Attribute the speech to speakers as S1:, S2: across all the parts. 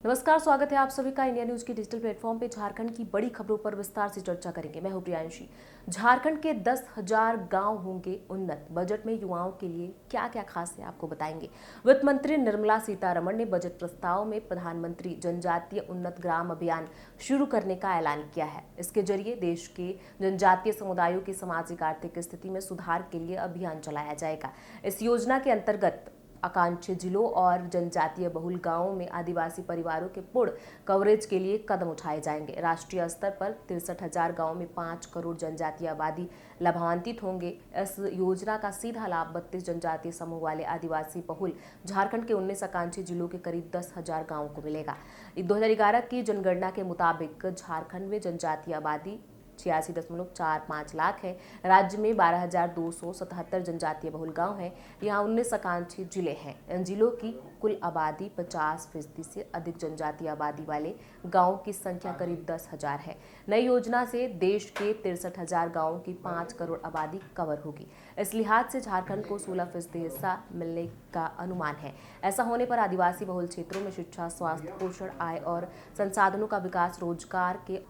S1: नमस्कार, स्वागत है आप सभी का इंडिया न्यूज की डिजिटल प्लेटफॉर्म पे। झारखंड की बड़ी खबरों पर विस्तार से चर्चा करेंगे। मैं हूं प्रियांशी। झारखंड के 10,000 गांव होंगे उन्नत। बजट में युवाओं के लिए क्या क्या खास है, आपको बताएंगे। वित्त मंत्री निर्मला सीतारमण ने बजट प्रस्ताव में प्रधानमंत्री जनजातीय उन्नत ग्राम अभियान शुरू करने का ऐलान किया है। इसके जरिए देश के जनजातीय समुदायों की सामाजिक आर्थिक स्थिति में सुधार के लिए अभियान चलाया जाएगा। इस योजना के अंतर्गत आकांक्षी जिलों और जनजातीय बहुल गांवों में आदिवासी परिवारों के पूर्ण कवरेज के लिए कदम उठाए जाएंगे। राष्ट्रीय स्तर पर 63,000 गांवों में 5 करोड़ जनजातीय आबादी लाभान्वित होंगे। इस योजना का सीधा लाभ 32 जनजातीय समूह वाले आदिवासी बहुल झारखंड के 19 आकांक्षी जिलों के करीब 10,000 गाँवों को मिलेगा। 2011 की जनगणना के मुताबिक झारखंड में जनजातीय आबादी 86.45 लाख है। राज्य में 12,277 जनजातीय बहुल गांव हैं। यहाँ 19 आकांक्षी जिले हैं। इन जिलों की कुल आबादी 50% से अधिक जनजातीय आबादी वाले गांवों की संख्या करीब 10,000 है। नई योजना से देश के 63,000 गांवों की 5 करोड़ आबादी कवर होगी। इस लिहाज से झारखंड को 16% हिस्सा मिलने का अनुमान है। ऐसा होने पर आदिवासी बहुल क्षेत्रों में शिक्षा, स्वास्थ्य, पोषण, आय और संसाधनों का विकास, रोजगार के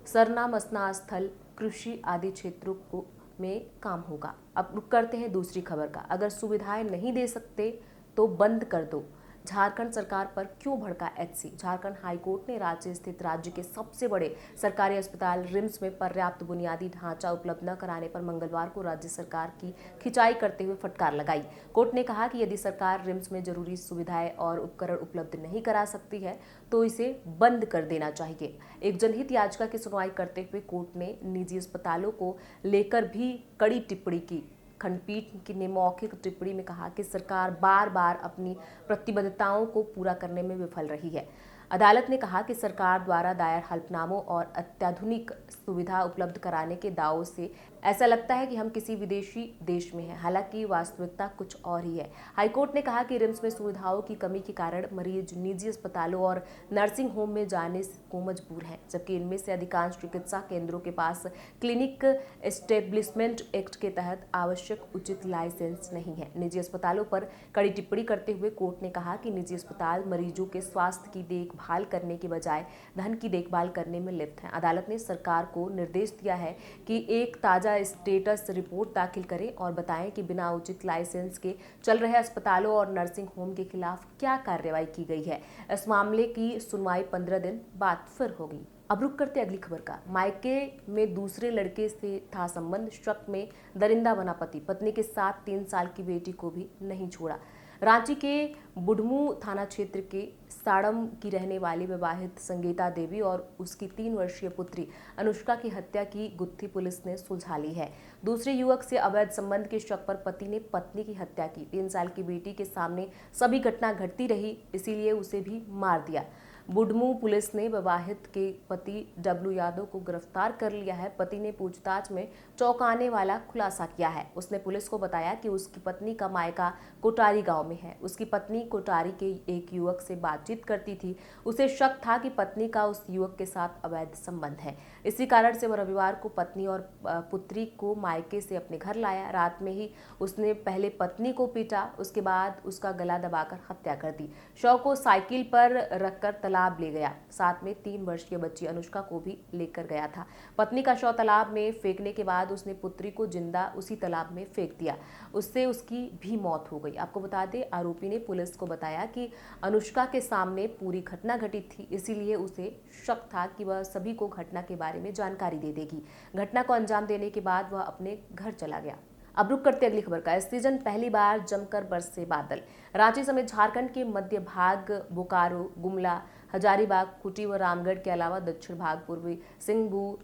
S1: सरना मसना स्थल, कृषि आदि क्षेत्रों को में काम होगा। अब रुक करते हैं दूसरी खबर का। अगर सुविधाएं नहीं दे सकते तो बंद कर दो। झारखंड सरकार पर क्यों भड़का एचसी। झारखंड हाईकोर्ट ने रांची स्थित राज्य के सबसे बड़े सरकारी अस्पताल रिम्स में पर्याप्त बुनियादी ढांचा उपलब्ध न कराने पर मंगलवार को राज्य सरकार की खिंचाई करते हुए फटकार लगाई। कोर्ट ने कहा कि यदि सरकार रिम्स में जरूरी सुविधाएं और उपकरण उपलब्ध नहीं करा सकती है तो इसे बंद कर देना चाहिए। एक जनहित याचिका की सुनवाई करते हुए कोर्ट ने निजी अस्पतालों को लेकर भी कड़ी टिप्पणी की। खंडपीठ ने मौखिक टिप्पणी में कहा कि सरकार बार बार अपनी प्रतिबद्धताओं को पूरा करने में विफल रही है। अदालत ने कहा कि सरकार द्वारा दायर हल्फनामों और अत्याधुनिक सुविधा उपलब्ध कराने के दावों से ऐसा लगता है कि हम किसी विदेशी देश में हैं, हालांकि वास्तविकता कुछ और ही है। हाईकोर्ट ने कहा कि रिम्स में सुविधाओं की कमी के कारण मरीज निजी अस्पतालों और नर्सिंग होम में जाने को मजबूर हैं, जबकि इनमें से अधिकांश चिकित्सा केंद्रों के पास क्लिनिक एस्टेब्लिशमेंट एक्ट के तहत आवश्यक उचित लाइसेंस नहीं है। निजी अस्पतालों पर कड़ी टिप्पणी करते हुए कोर्ट ने कहा कि निजी अस्पताल मरीजों के स्वास्थ्य की देखभाल करने के बजाय धन की देखभाल करने में लिप्त हैं। अदालत ने सरकार को निर्देश दिया है कि एक ताजा स्टेटस रिपोर्ट दाखिल करें और बताएं कि बिना उचित लाइसेंस के चल रहे अस्पतालों और नर्सिंग होम के खिलाफ क्या कार्रवाई की गई है। इस मामले की सुनवाई 15 दिन बाद फिर होगी। अब रुक करते अगली खबर का। मायके में दूसरे लड़के से था संबंध, शक में दरिंदा बना पति, पत्नी के साथ 3 साल की बेटी को भी नहीं छोड़ा। रांची के बुढ़मू थाना क्षेत्र के साड़म की रहने वाली विवाहित संगीता देवी और उसकी 3 वर्षीय पुत्री अनुष्का की हत्या की गुत्थी पुलिस ने सुलझा ली है। दूसरे युवक से अवैध संबंध के शक पर पति ने पत्नी की हत्या की। 3 साल की बेटी के सामने सभी घटना घटती रही, इसीलिए उसे भी मार दिया। बुढ़मू पुलिस ने विवाहित के पति डब्लू यादव को गिरफ्तार कर लिया है। पति ने पूछताछ में चौंकाने वाला खुलासा किया है। उसने पुलिस को बताया कि उसकी पत्नी का मायका कोटारी गांव में है। उसकी पत्नी कोटारी के एक युवक से बातचीत करती थी। उसे शक था कि पत्नी का उस युवक के साथ अवैध संबंध है। इसी कारण से वह रविवार को पत्नी और पुत्री को मायके से अपने घर लाया। रात में ही उसने पहले पत्नी को पीटा, उसके बाद उसका गला दबाकर हत्या कर दी। शव को साइकिल पर रखकर तालाब ले गया। साथ में 3 वर्षीय बच्ची अनुष्का को भी लेकर गया था। पत्नी का शव तालाब में फेंकने के बाद उसने पुत्री को जिंदा उसी तालाब में फेंक दिया। उससे उसकी भी मौत हो गई। आपको बता दें, आरोपी ने पुलिस को बताया कि अनुष्का के सामने पूरी घटना घटी थी, इसीलिए उसे शक था कि वह सभी को घटना के बारे में जानकारी दे देगी। घटना को अंजाम देने के बाद वह अपने घर चला गया। अब रुक करते अगली खबर का। इस सीजन पहली बार जमकर बरसे बादल। रांची समेत झारखंड के मध्य भाग, बोकारो, गुमला, हजारीबाग, खूंटी व रामगढ़ के अलावा दक्षिण भाग, पूर्वी सिंहभूम,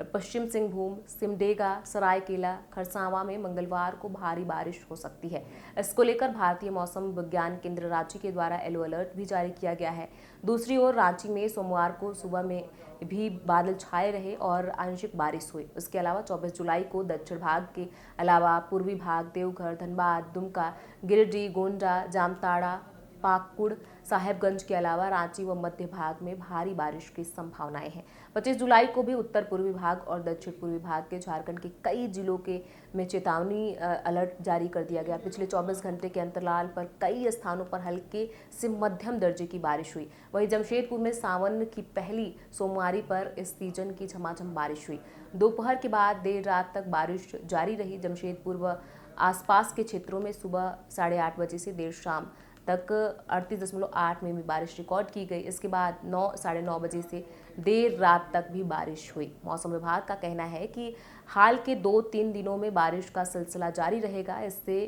S1: पश्चिम सिंहभूम, सिमडेगा, सरायकेला, खरसावां में मंगलवार को भारी बारिश हो सकती है। इसको लेकर भारतीय मौसम विज्ञान केंद्र रांची के द्वारा येलो अलर्ट भी जारी किया गया है। दूसरी ओर रांची में सोमवार को सुबह में भी बादल छाए रहे और आंशिक बारिश हुई। इसके अलावा 24 जुलाई को दक्षिण भाग के अलावा पूर्वी भाग, देवघर, धनबाद, दुमका, गिरिडीह, गोंडा, जामताड़ा, पाकुड़, साहेबगंज के अलावा रांची व मध्य भाग में भारी बारिश की संभावनाएं हैं। 25 जुलाई को भी उत्तर पूर्वी भाग और दक्षिण पूर्वी भाग के झारखंड के कई जिलों के में चेतावनी अलर्ट जारी कर दिया गया। पिछले 24 घंटे के अंतराल पर कई स्थानों पर हल्के से मध्यम दर्जे की बारिश हुई। वहीं जमशेदपुर में सावन की पहली सोमवारी पर इस सीजन की झमाझम बारिश हुई। दोपहर के बाद देर रात तक बारिश जारी रही। जमशेदपुर व आसपास के क्षेत्रों में सुबह 8:30 बजे से देर शाम तक 38.8 मिमी बारिश रिकॉर्ड की गई। इसके बाद 9-9:30 बजे से देर रात तक भी बारिश हुई। मौसम विभाग का कहना है कि हाल के 2-3 दिनों में बारिश का सिलसिला जारी रहेगा। इससे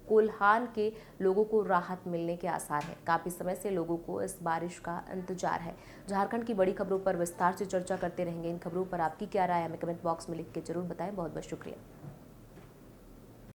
S1: कोल्हान के लोगों को राहत मिलने के आसार हैं। काफ़ी समय से लोगों को इस बारिश का इंतजार है। झारखंड की बड़ी खबरों पर विस्तार से चर्चा करते रहेंगे। इन खबरों पर आपकी क्या राय है, हमें कमेंट बॉक्स में लिख के जरूर बताएं। बहुत बहुत शुक्रिया।